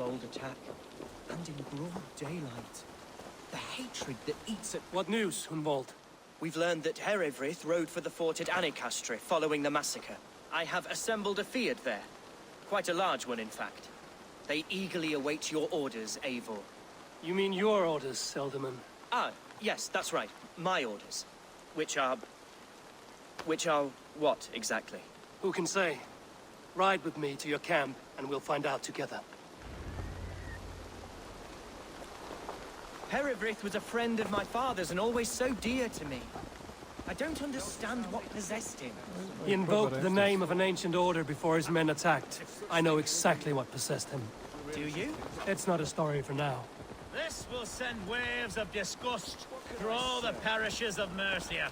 bold attack, and in broad daylight. The hatred that eats at... What news, Hunwald? We've learned that Herefrith rode for the fort at Annikastre following the massacre. I have assembled a field there. Quite a large one, in fact. They eagerly await your orders, Eivor. You mean your orders, Elderman? Ah, yes, that's right. My orders. Which are what, exactly? Who can say? Ride with me to your camp, and we'll find out together. Herefrith was a friend of my father's and always so dear to me. I don't understand what possessed him. He invoked the name of an ancient order before his men attacked. I know exactly what possessed him. Do you? It's not a story for now. This will send waves of disgust through all the parishes of Mercia.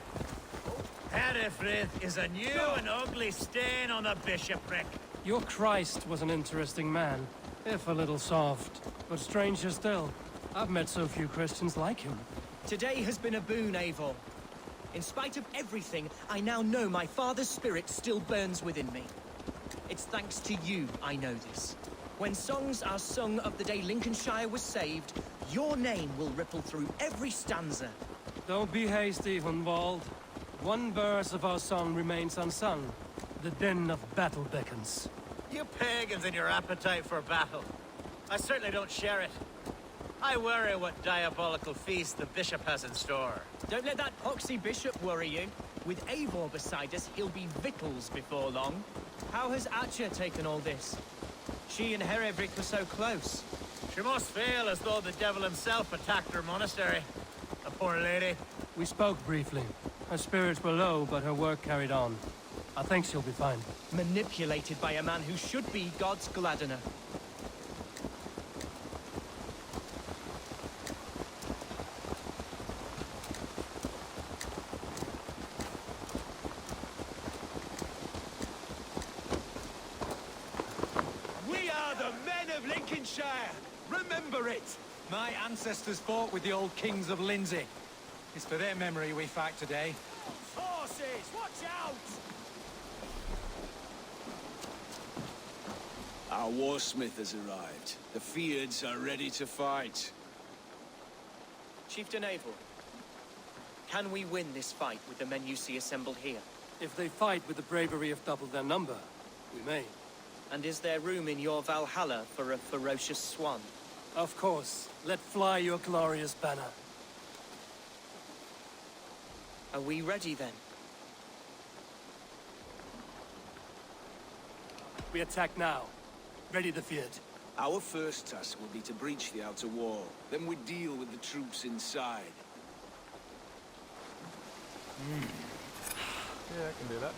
Herefrith is a new and ugly stain on the bishopric. Your Christ was an interesting man, if a little soft. But stranger still, I've met so few Christians like him. Today has been a boon, Eivor. In spite of everything, I now know my father's spirit still burns within me. It's thanks to you I know this. When songs are sung of the day Lincolnshire was saved, your name will ripple through every stanza. Don't be hasty, Hunwald. One verse of our song remains unsung. The din of battle beckons. You pagans and your appetite for battle. I certainly don't share it. I worry what diabolical feast the bishop has in store. Don't let that poxy bishop worry you. With Eivor beside us, he'll be victuals before long. How has Atcha taken all this? She and Herefrith were so close. She must feel as though the devil himself attacked her monastery. A poor lady. We spoke briefly. Her spirits were low, but her work carried on. I think she'll be fine. Manipulated by a man who should be God's gladdener. We are the men of Lincolnshire! Remember it! My ancestors fought with the old kings of Lindsey. It's for their memory we fight today. Horses! Watch out! Our warsmith has arrived. The Feards are ready to fight. Chieftain Eivor, can we win this fight with the men you see assembled here? If they fight with the bravery of double their number, we may. And is there room in your Valhalla for a ferocious swan? Of course. Let fly your glorious banner. Are we ready then? We attack now. Ready the field. Our first task will be to breach the outer wall. Then we deal with the troops inside. Yeah, I can do that.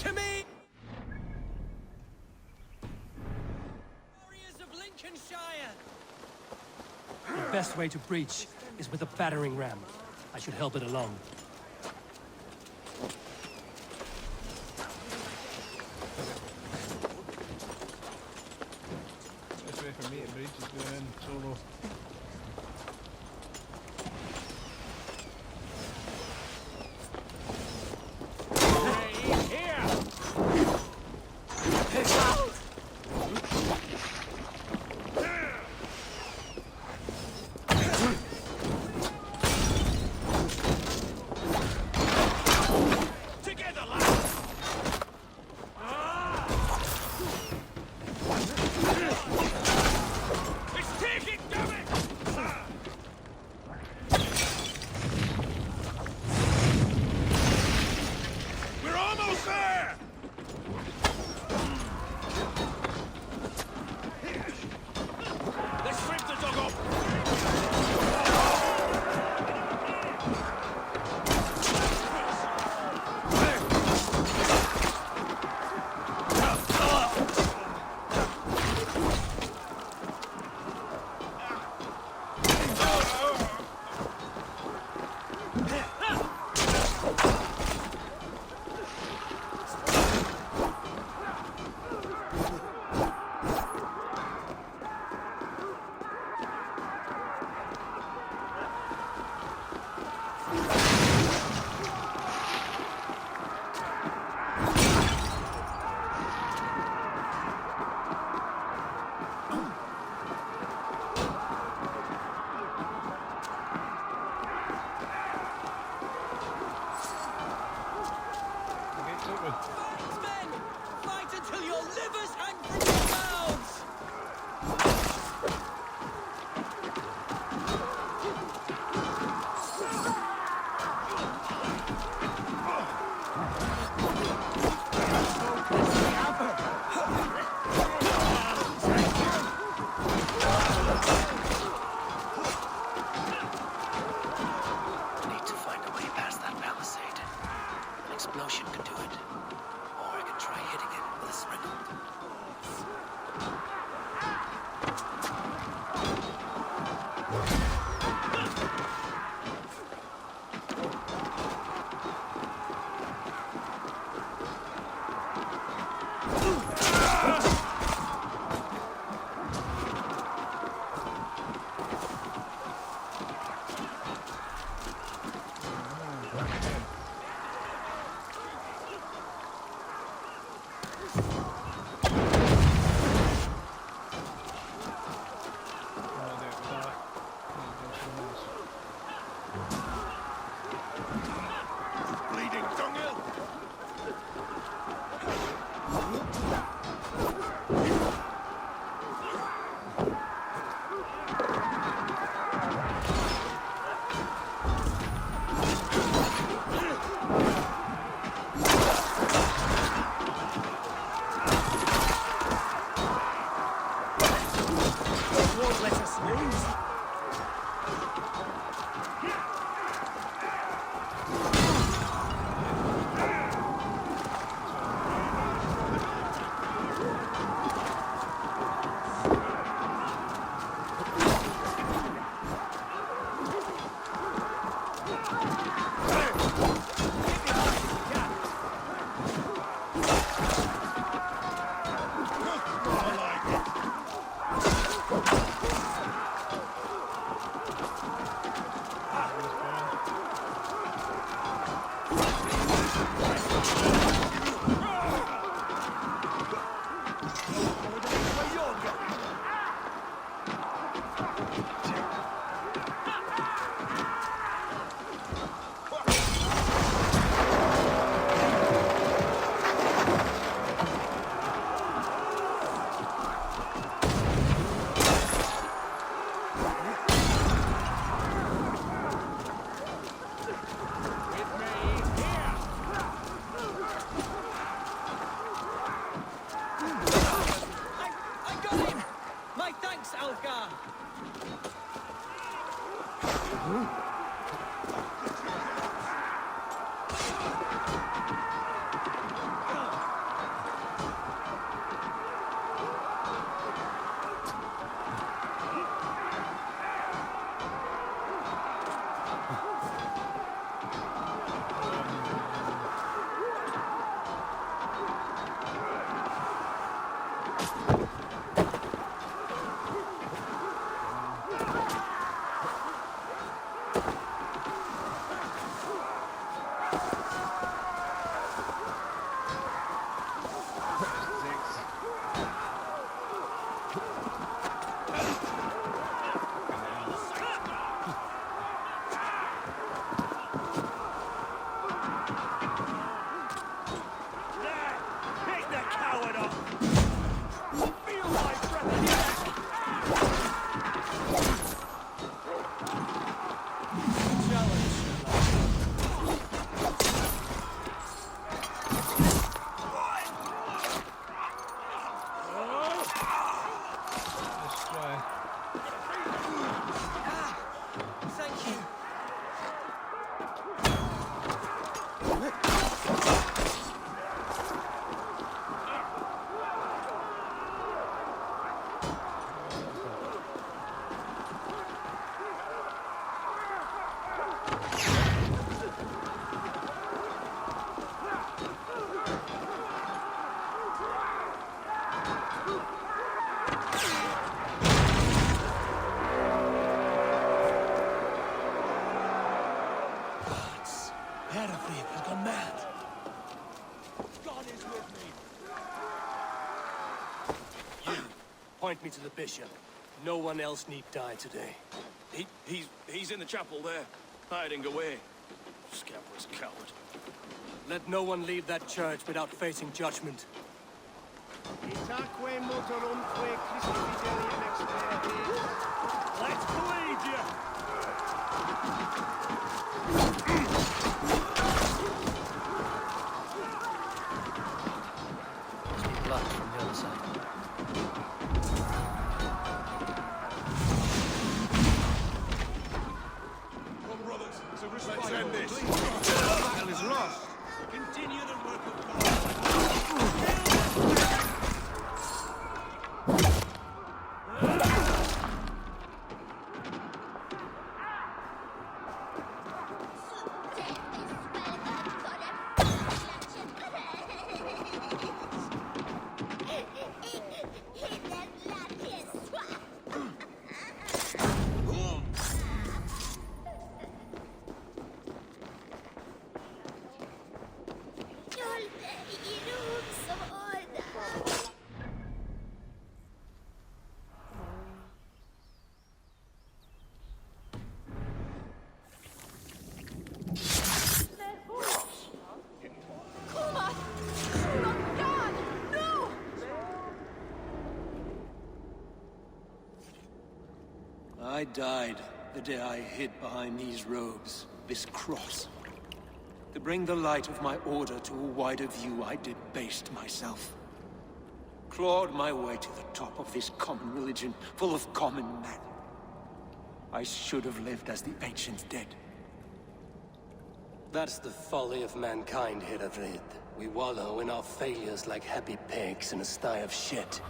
To me! Warriors of Lincolnshire! The best way to breach is with a battering ram. I should help it along. Best way for me to breach is going in solo. good. Fight, men! Fight until your livers hang from your mouths! I need to find a way past that palisade. An explosion could do it. Or I could try hitting it with a springle. Bleeding dunghill! Won't let us lose. I got him! My thanks, Alfgar! Pick the coward up! Feel my breath! Let's try. Thank you. Hereford has gone mad. God is with me. Point me to the bishop. No one else need die today. He's in the chapel there, hiding away. Scabrous coward. Let no one leave that church without facing judgment. Let's bleed you! Must be blood from the other side. Let's end this. Hell is lost. Continue the work of God. I died the day I hid behind these robes, this cross. To bring the light of my order to a wider view, I debased myself. Clawed my way to the top of this common religion, full of common men. I should have lived as the ancients did. That's the folly of mankind, Hiravrid. We wallow in our failures like happy pigs in a sty of shit.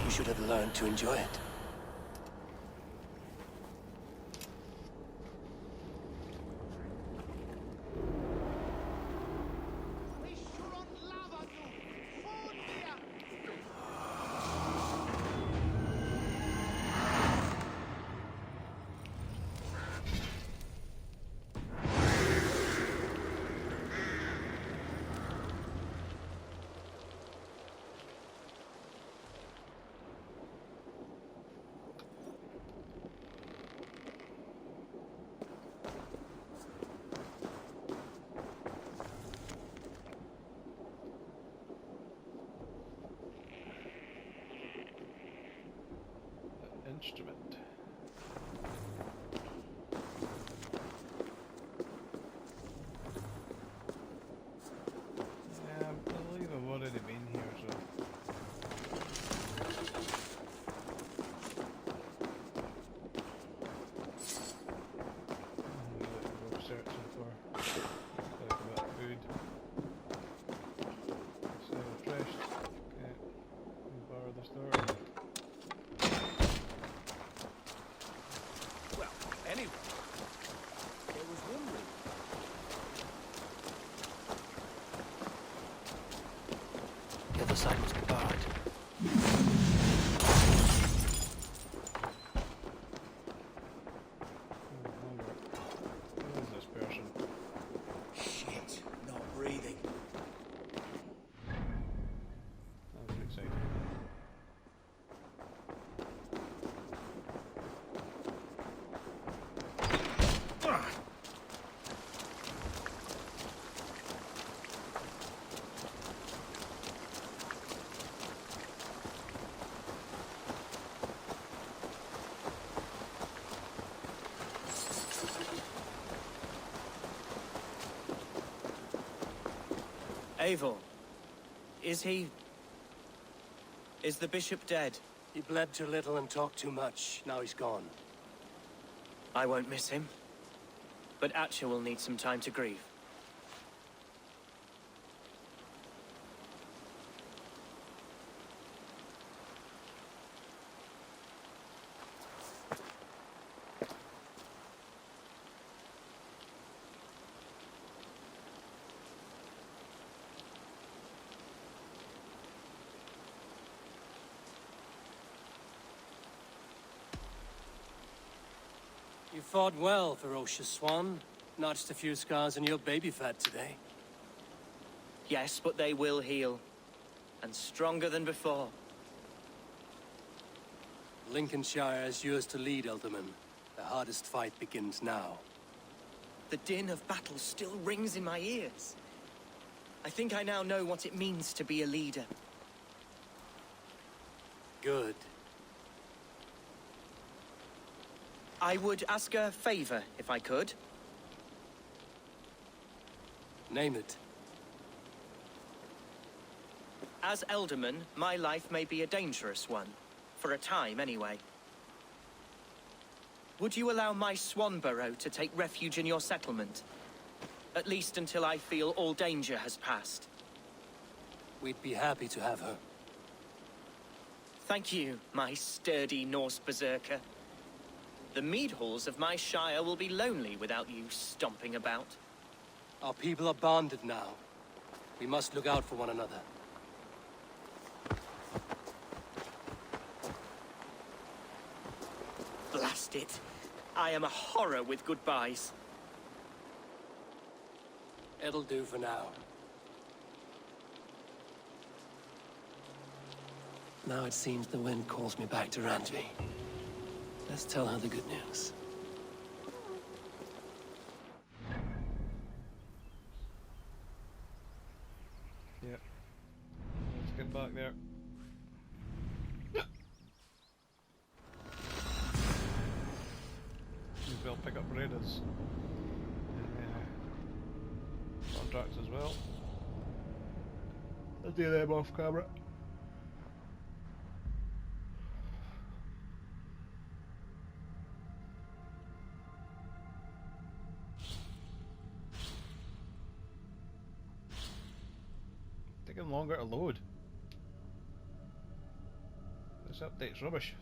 You should have learned to enjoy it. Instrument. Yeah, I believe I've already been here, so... Go searching for like a bit of food. So refreshed. Okay. Borrow the store. Anyway, there was one room. The other side must be barred. Who is this person? Shit, not breathing. That was exciting. Eivor, is he... Is the bishop dead? He bled too little and talked too much. Now he's gone. I won't miss him. But Atcha will need some time to grieve. You fought well, ferocious swan. Notched a few scars on your baby fat today. Yes, but they will heal. And stronger than before. Lincolnshire is yours to lead, Alderman. The hardest fight begins now. The din of battle still rings in my ears. I think I now know what it means to be a leader. Good. I would ask a favor, if I could. Name it. As Elderman, my life may be a dangerous one. For a time, anyway. Would you allow my Swanborough to take refuge in your settlement? At least until I feel all danger has passed. We'd be happy to have her. Thank you, my sturdy Norse berserker. The mead halls of my shire will be lonely without you stomping about. Our people are bonded now. We must look out for one another. Blast it. I am a horror with goodbyes. It'll do for now. Now it seems the wind calls me back to Randvi. Let's tell her the good news. Yep. Let's get back there. Maybe I'll pick up raiders. Contracts as well. I'll do them off camera. Taking longer to load. This update's rubbish.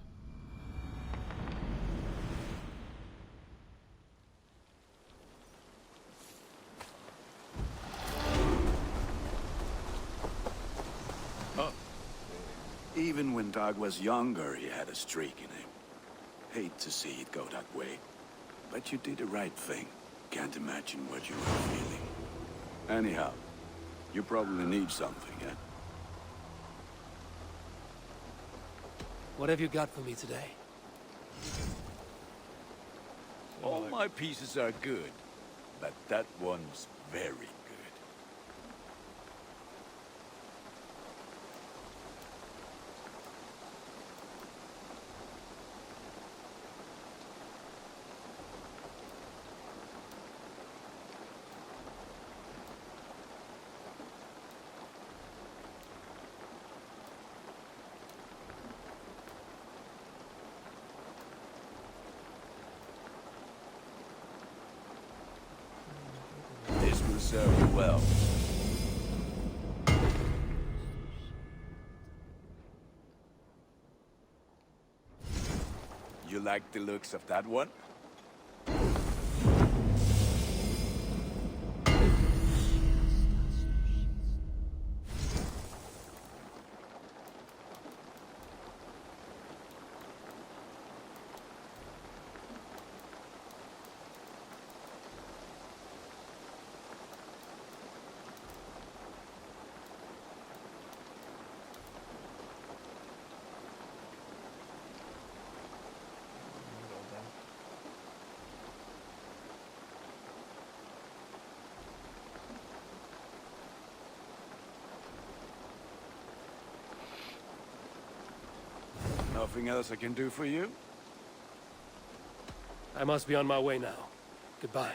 Even when Doug was younger, he had a streak in him. Hate to see it go that way. But you did the right thing. Can't imagine what you were feeling. Anyhow, you probably need something, eh? What have you got for me today? All my pieces are good, but that one's very good. This will serve you well. You like the looks of that one? Nothing else I can do for you? I must be on my way now. Goodbye.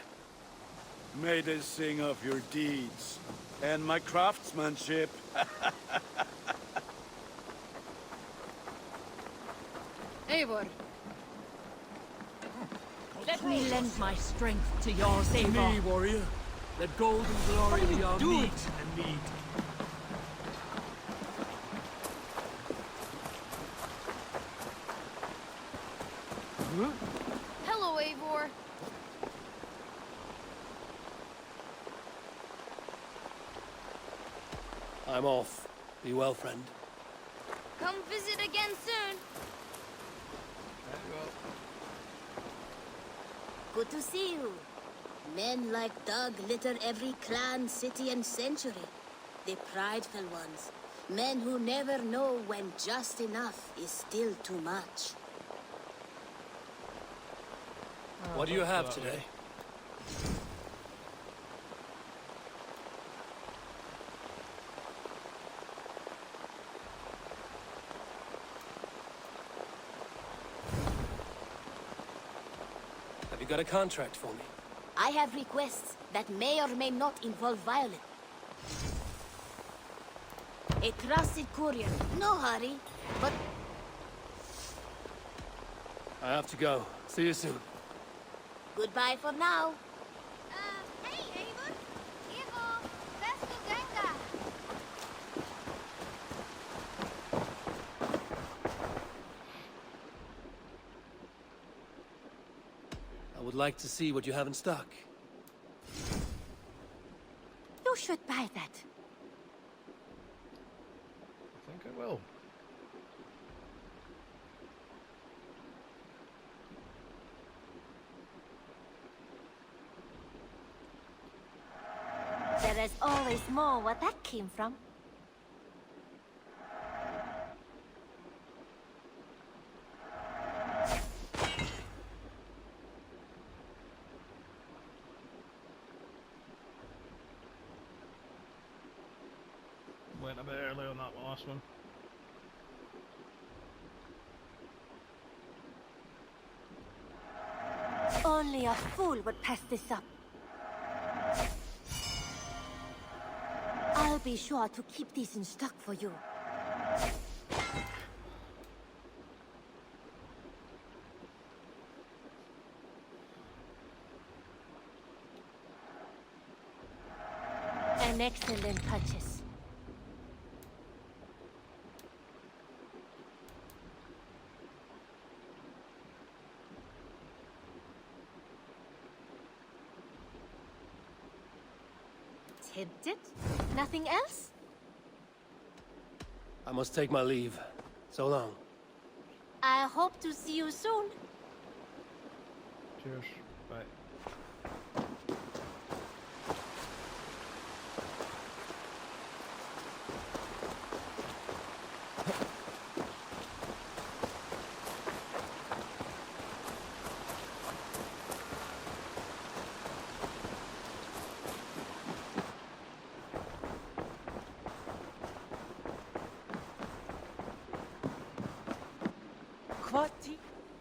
May they sing of your deeds and my craftsmanship. Eivor. Let me lend my strength to yours, Eivor. Me, warrior. Let gold and glory be our meat and mead. Hello, Eivor. I'm off. Be well, friend. Come visit again soon. Good to see you. Men like Doug litter every clan, city, and century. The prideful ones. Men who never know when just enough is still too much. What do you have today? got a contract for me? I have requests that may or may not involve violence. A trusted courier. No hurry, but I have to go. See you soon. goodbye for now. Hey, Eivor! Eivor! Best of Ganga! I would like to see what you have in stock. You should buy that. I think I will. There is always more where that came from. Went a bit early on that last one. Only a fool would pass this up. I'll be sure to keep these in stock for you. An excellent purchase. Tempted? Nothing else? I must take my leave. So long. I hope to see you soon. Cheers. Bye.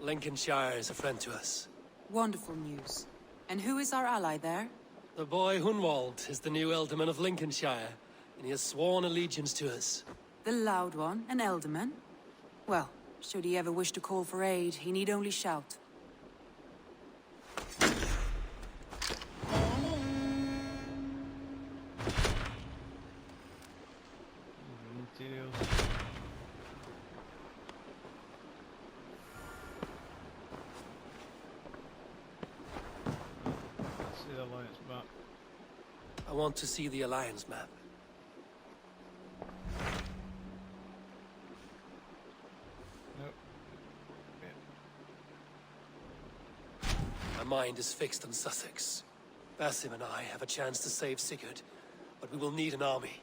Lincolnshire is a friend to us. Wonderful news. And who is our ally there? The boy Hunwald is the new Ealdorman of Lincolnshire, and he has sworn allegiance to us. The loud one, an Ealdorman? Well, should he ever wish to call for aid, he need only shout. Materials. Let's see the Alliance map. I want to see the Alliance map. Nope. My mind is fixed on Sussex. Basim and I have a chance to save Sigurd, but we will need an army.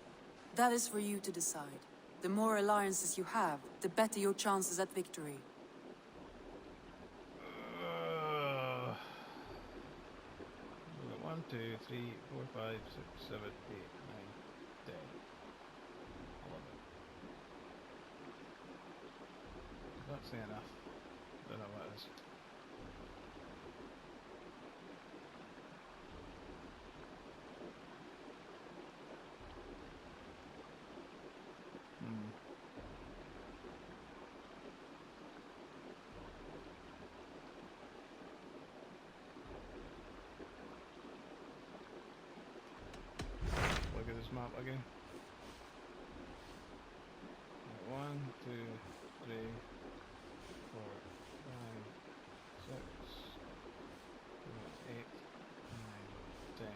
That is for you to decide. The more alliances you have, the better your chances at victory. We've got 1, 2, 3, 4, 5, 6, 7, 8, 9, 10, 11. That's enough. Don't know what it is. Look at this map again. 1, 2, 3, 4, 5, 6, 7, 8, 9, 10.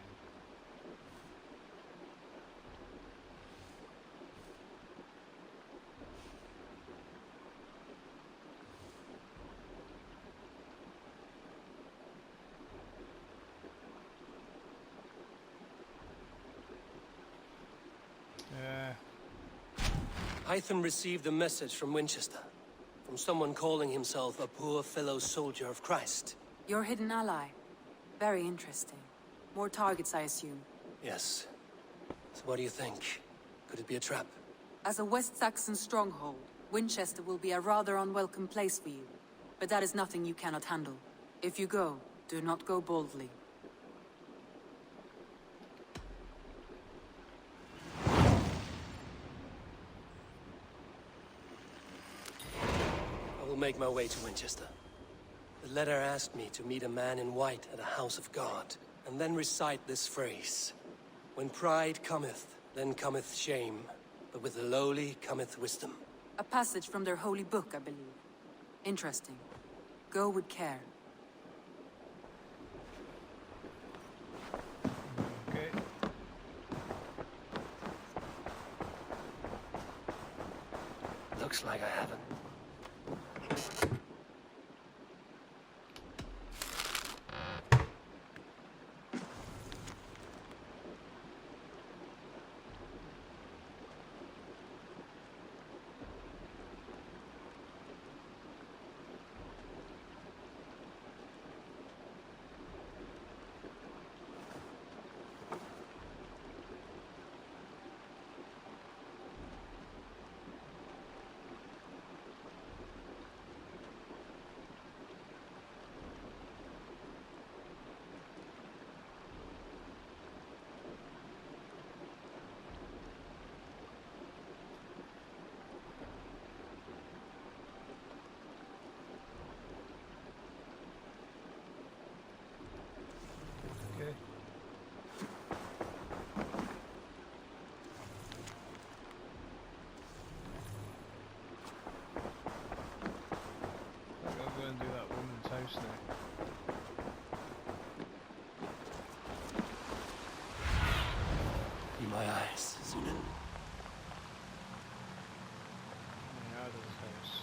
Hytham received a message from Winchester, from someone calling himself a poor fellow soldier of Christ. Your hidden ally. Very interesting. More targets, I assume. Yes. So what do you think? Could it be a trap? As a West Saxon stronghold, Winchester will be a rather unwelcome place for you. But that is nothing you cannot handle. If you go, Do not go boldly. I will make my way to Winchester. The letter asked me to meet a man in white at a house of God, and then recite this phrase. When pride cometh, then cometh shame, but with the lowly cometh wisdom. A passage from their holy book, I believe. Interesting. Go with care. Okay. Looks like I haven't. Okay. I think I'll go and do that woman's house now. Be my eyes, Sunan. My other's house.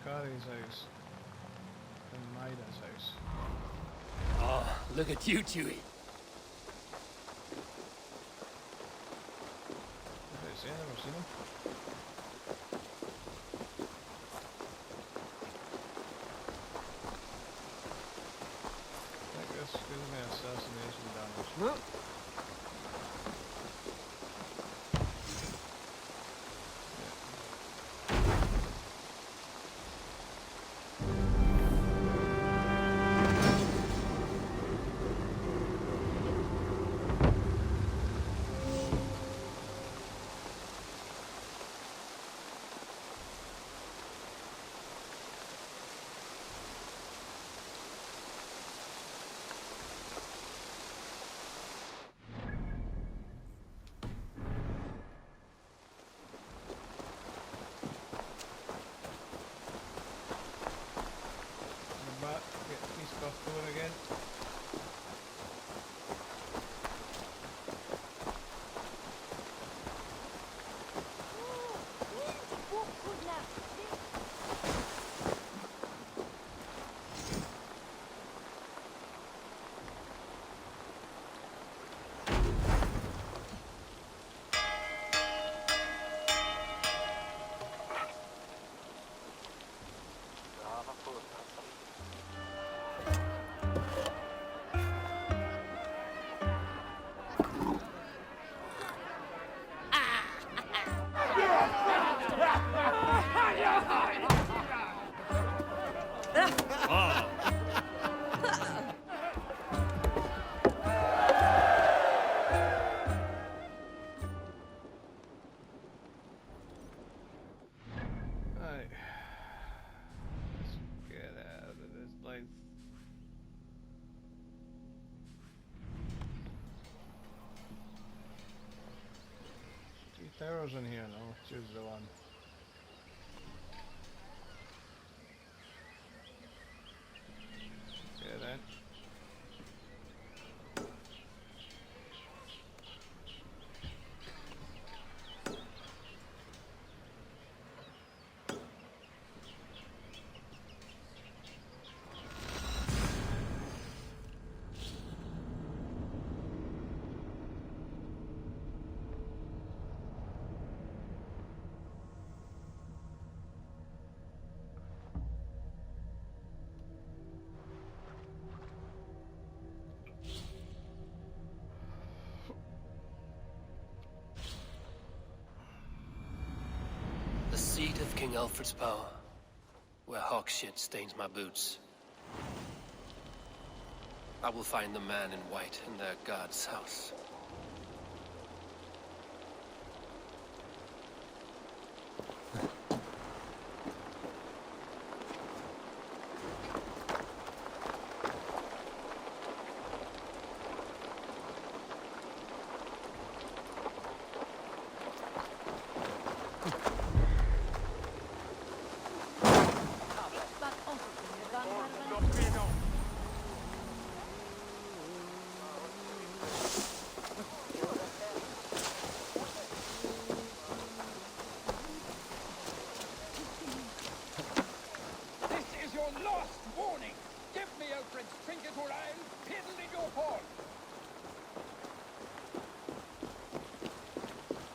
Kari's house and Maida's house. Oh, look at you, Chewie. I've never seen him. I think this gives me assassination damage. No. Get the piece off going again. Right. Let's get out of this place. Three towers in here now. Choose the one. Okay then. King Alfred's power, where hawk shit stains my boots. I will find the man in white in their god's house.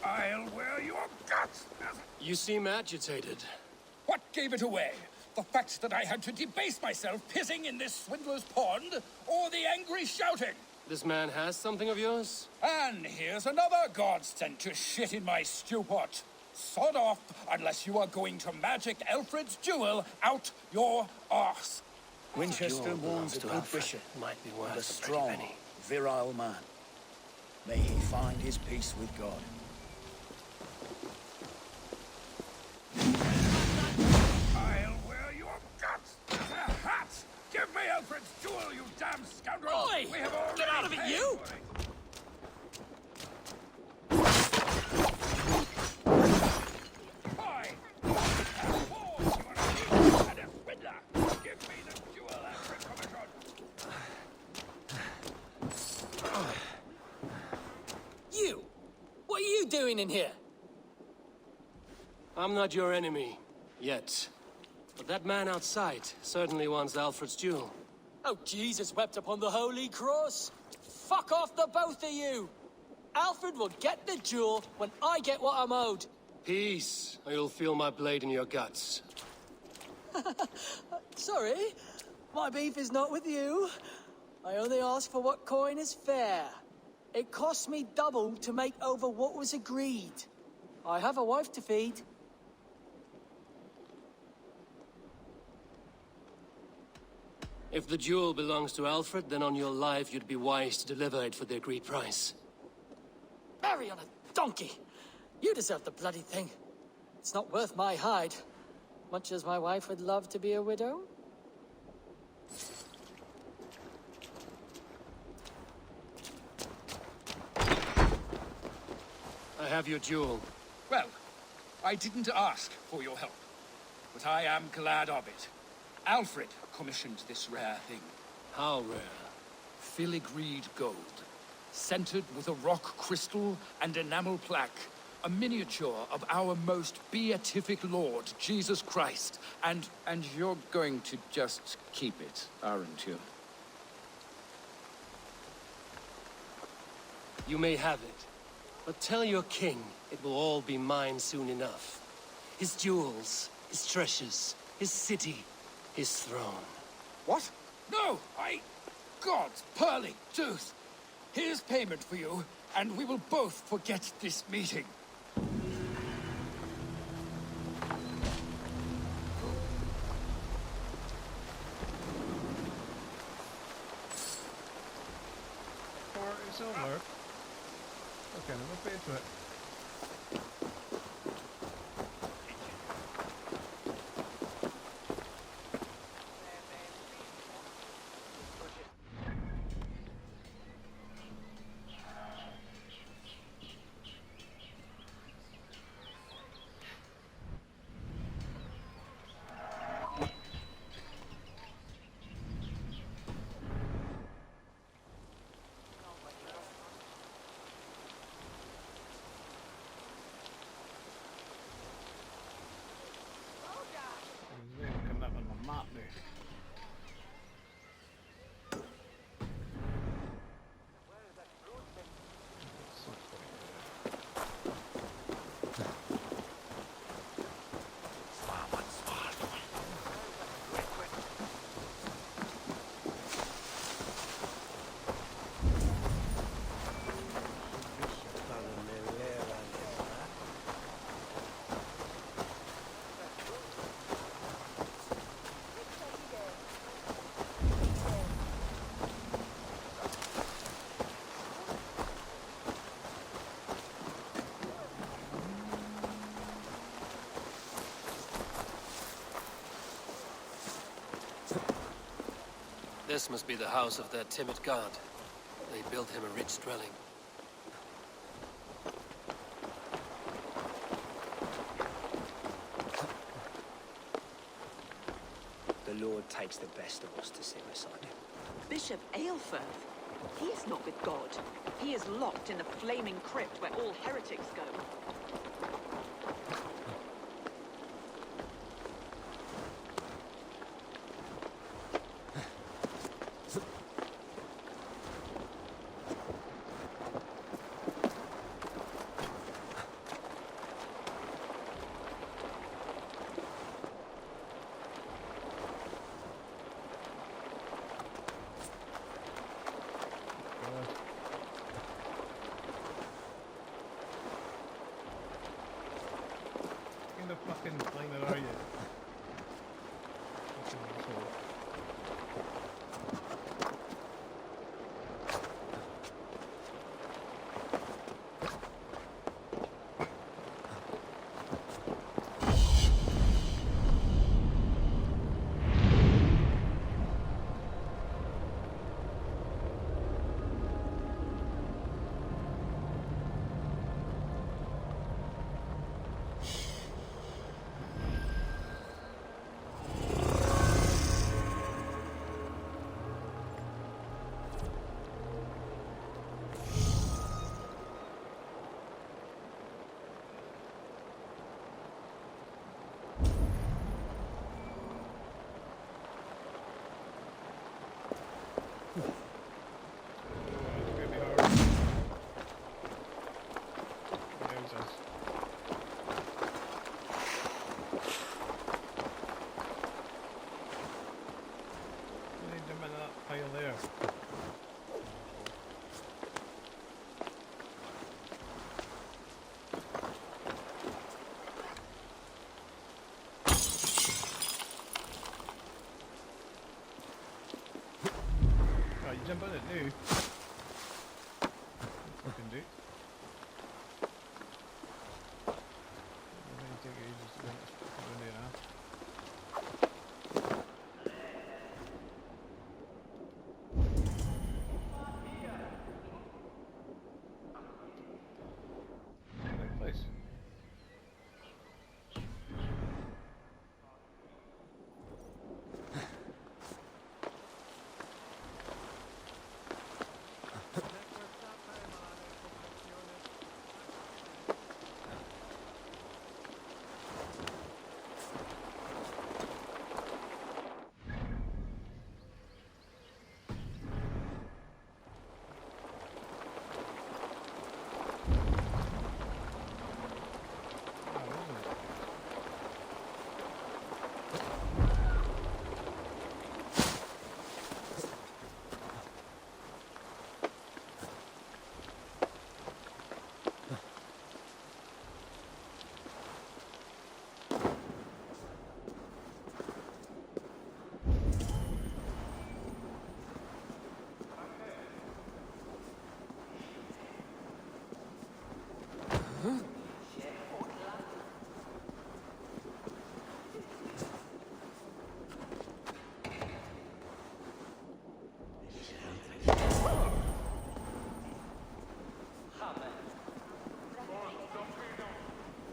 I'll wear your guts! You seem agitated. What gave it away? The fact that I had to debase myself pissing in this swindler's pond, or the angry shouting? This man has something of yours? And here's another god sent to shit in my stew pot. Sod off, unless you are going to magic Alfred's jewel out your arse. Winchester warns a good bishop might be and worth a a strong, pretty penny. virile man. May he find his peace with God. I'll wear your guts as a hat! Give me Alfred's jewel, you damn scoundrel! Oi! We have already Get out of it, paid you! for it. Fine! You are a thief and a swindler! Give me the jewel, Alfred Commission! You! What are you doing in here? I'm not your enemy. Yet. But that man outside certainly wants Alfred's jewel. Oh, Jesus wept upon the holy cross. Fuck off, the both of you! Alfred will get the jewel when I get what I'm owed. Peace, or you'll feel my blade in your guts. Sorry, my beef is not with you. I only ask for what coin is fair. It cost me double to make over what was agreed. I have a wife to feed. If the jewel belongs to Alfred, then on your life you'd be wise to deliver it for the agreed price. Marry on a donkey! You deserve the bloody thing. It's not worth my hide. Much as my wife would love to be a widow. I have your jewel. Well, I didn't ask for your help, but I am glad of it. Alfred commissioned this rare thing. How rare? Filigreed gold, centered with a rock crystal and enamel plaque. A miniature of our most beatific Lord, Jesus Christ. And you're going to just keep it, aren't you? You may have it. But tell your king it will all be mine soon enough. His jewels, his treasures, his city, his throne. What? No, God's pearly tooth! Here's payment for you, and we will both forget this meeting. It's over. Okay, we'll pay for it. This must be the house of their timid god. They built him a rich dwelling. The Lord takes the best of us to sit beside him. Bishop Aelfirth? He is not with God. He is locked in the flaming crypt where all heretics go. What kind of fucking climber are you? Fucking asshole. Jump on it now. Fucking do. I'm gonna take ages to get this fucking window now. Right place.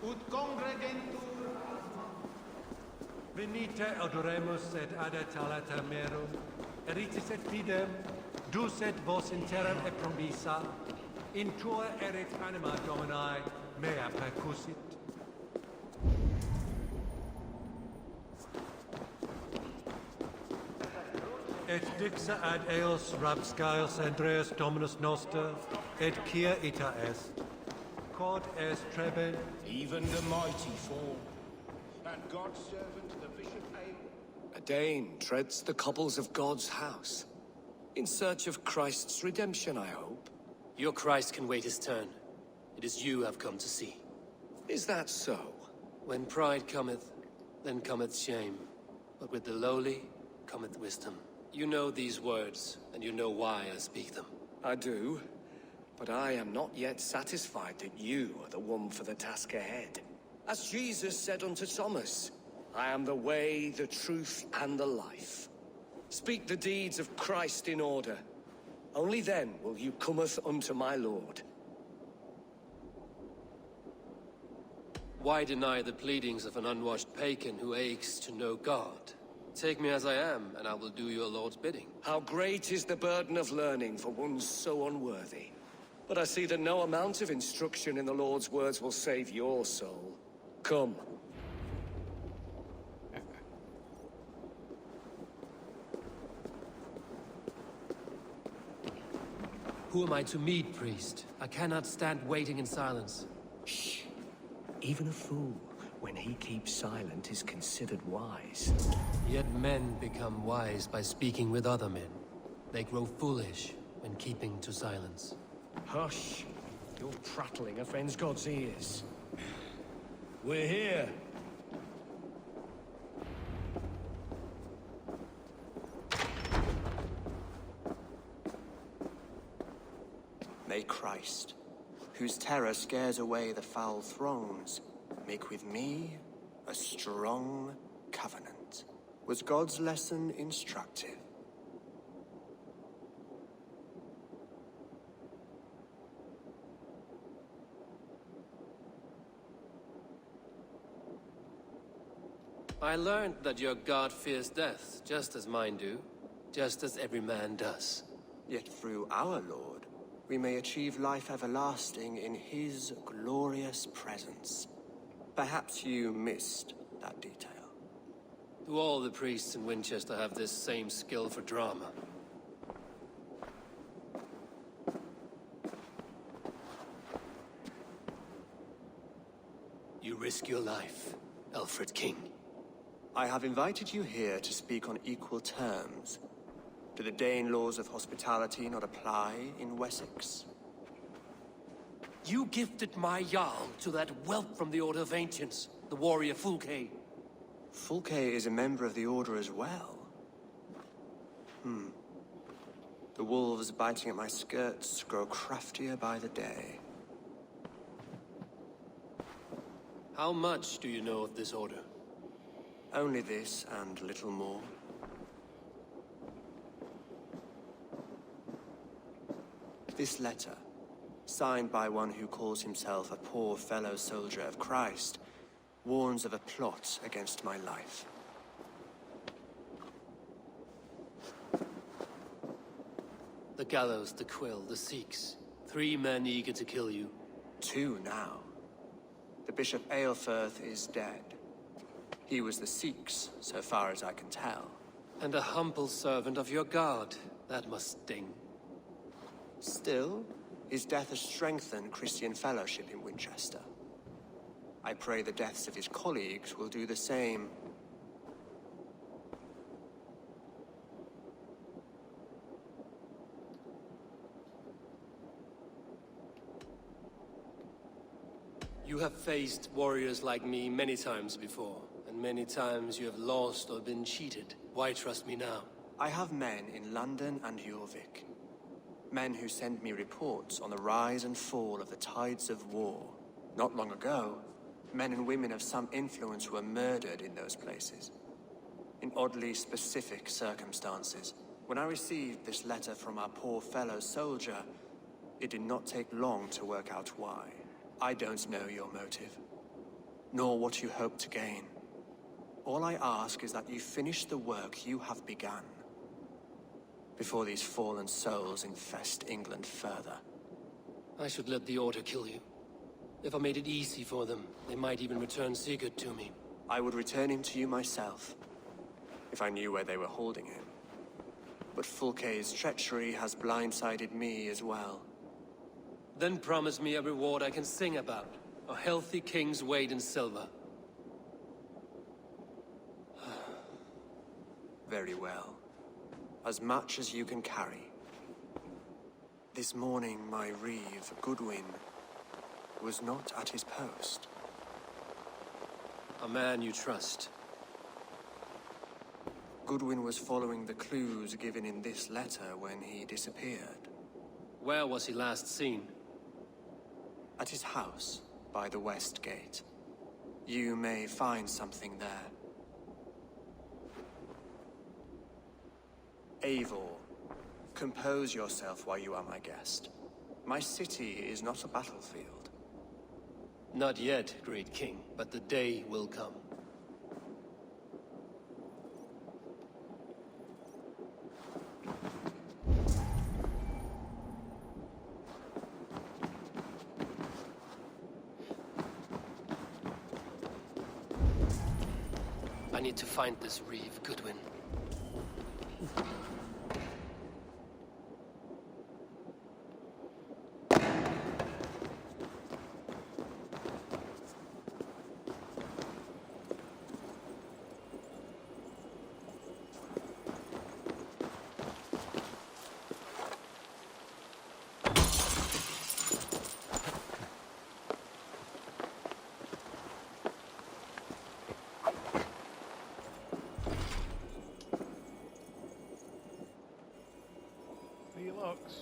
Ut congregentur venite adoremus et adet alata merum eritis et fidem dus et vos interim et promissa in tua erit anima Domini mea percussit. Et dixa ad eos rabscaios Andreas Dominus Noster et quia ita est. Quod est trebent. Even the mighty fall, and God's servant, the Bishop Ael. A Dane treads the cobbles of God's house. In search of Christ's redemption, I hope. Your Christ can wait his turn. It is you I've come to see. Is that so? When pride cometh, then cometh shame. But with the lowly cometh wisdom. You know these words, and you know why I speak them. I do. But I am not yet satisfied that you are the one for the task ahead. As Jesus said unto Thomas, I am the way, the truth, and the life. Speak the deeds of Christ in order. Only then will you cometh unto my lord. Why deny the pleadings of an unwashed pagan who aches to know God? Take me as I am, and I will do your lord's bidding. How great is the burden of learning for one so unworthy. But I see that no amount of instruction in the Lord's words will save your soul. Come. Who am I to meet, priest? I cannot stand waiting in silence. Shh. Even a fool, when he keeps silent, is considered wise. Yet men become wise by speaking with other men. They grow foolish when keeping to silence. Hush. Your prattling offends God's ears. We're here. May Christ, whose terror scares away the foul thrones, make with me a strong covenant. Was God's lesson instructive? I learned that your God fears death, just as mine do, just as every man does. Yet through our Lord, we may achieve life everlasting in his glorious presence. Perhaps you missed that detail. Do all the priests in Winchester have this same skill for drama? You risk your life, Alfred King. I have invited you here to speak on equal terms. Do the Dane laws of hospitality not apply in Wessex? You gifted my Jarl to that whelp from the Order of Ancients, the warrior Fulke. Fulke is a member of the Order as well. The wolves biting at my skirts grow craftier by the day. How much do you know of this order? Only this and little more. This letter, signed by one who calls himself a poor fellow soldier of Christ, warns of a plot against my life. The gallows, the quill, the Sikhs. 3 men eager to kill you. 2 now. The Bishop Aelfirth is dead. He was the Sikhs, so far as I can tell. And a humble servant of your God. That must sting. Still, his death has strengthened Christian fellowship in Winchester. I pray the deaths of his colleagues will do the same. You have faced warriors like me many times before, and many times you have lost or been cheated. Why trust me now? I have men in London and Jorvik. Men who send me reports on the rise and fall of the tides of war. Not long ago, men and women of some influence were murdered in those places. In oddly specific circumstances. When I received this letter from our poor fellow soldier, it did not take long to work out why. I don't know your motive, nor what you hope to gain. All I ask is that you finish the work you have begun, before these fallen souls infest England further. I should let the Order kill you. If I made it easy for them, they might even return Sigurd to me. I would return him to you myself, if I knew where they were holding him. But Fulke's treachery has blindsided me as well. Then promise me a reward I can sing about. A healthy king's weight in silver. Very well. As much as you can carry. This morning, my reeve, Goodwin, was not at his post. A man you trust. Goodwin was following the clues given in this letter when he disappeared. Where was he last seen? At his house, by the west gate. You may find something there. Eivor, compose yourself while you are my guest. My city is not a battlefield. Not yet, great king, but the day will come. I need to find this reeve, Goodwin. Three locks.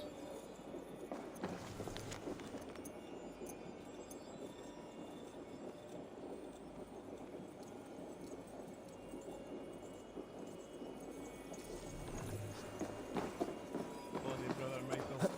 Bloody brother Michael.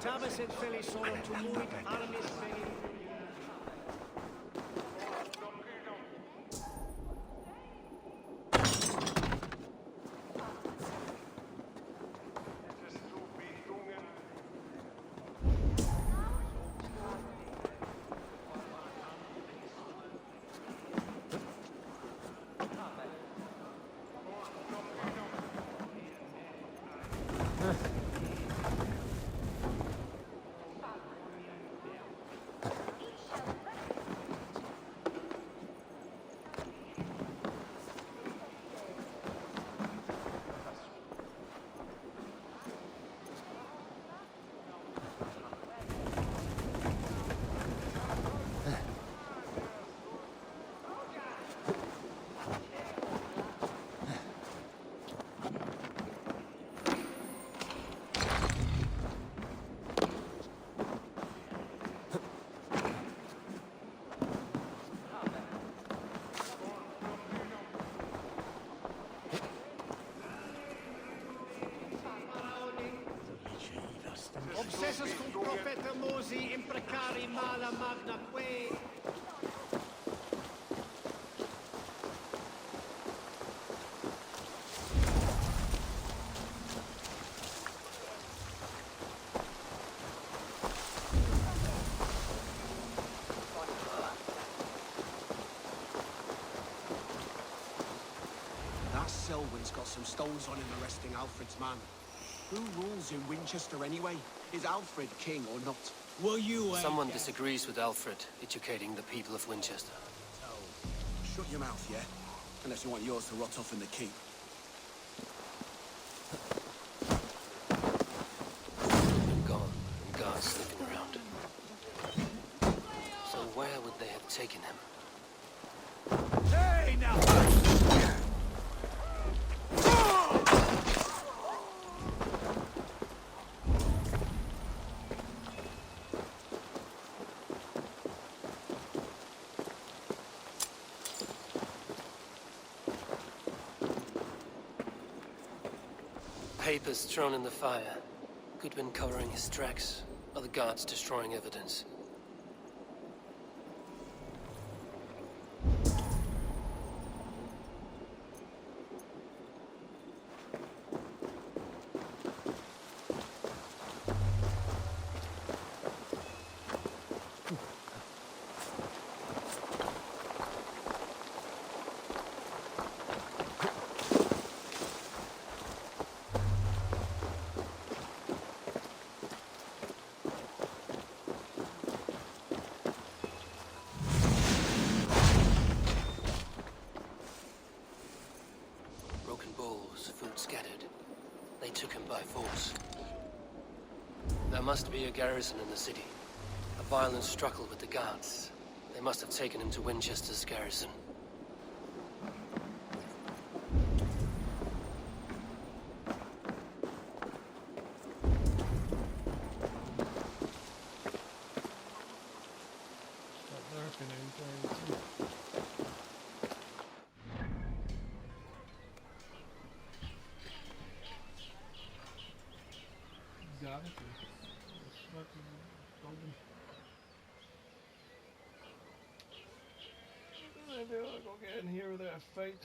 Tavis et felisorum tumuit armis veni. Sposi imprecari mala magna que. That Selwyn's got some stones on him arresting Alfred's man. Who rules in Winchester anyway? Is Alfred king or not? Will you, Someone disagrees with Alfred educating the people of Winchester. Oh, shut your mouth, yeah? Unless you want yours to rot off in the keep. Been gone, and guards sniffing around. So where would they have taken him? Hey, now! Papers thrown in the fire. Goodwin covering his tracks. Other guards destroying evidence. Broken bowls, food scattered. They took him by force. There must be a garrison in the city. A violent struggle with the guards. They must have taken him to Winchester's garrison. Maybe I'll go get in here without a fight.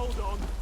Hold on.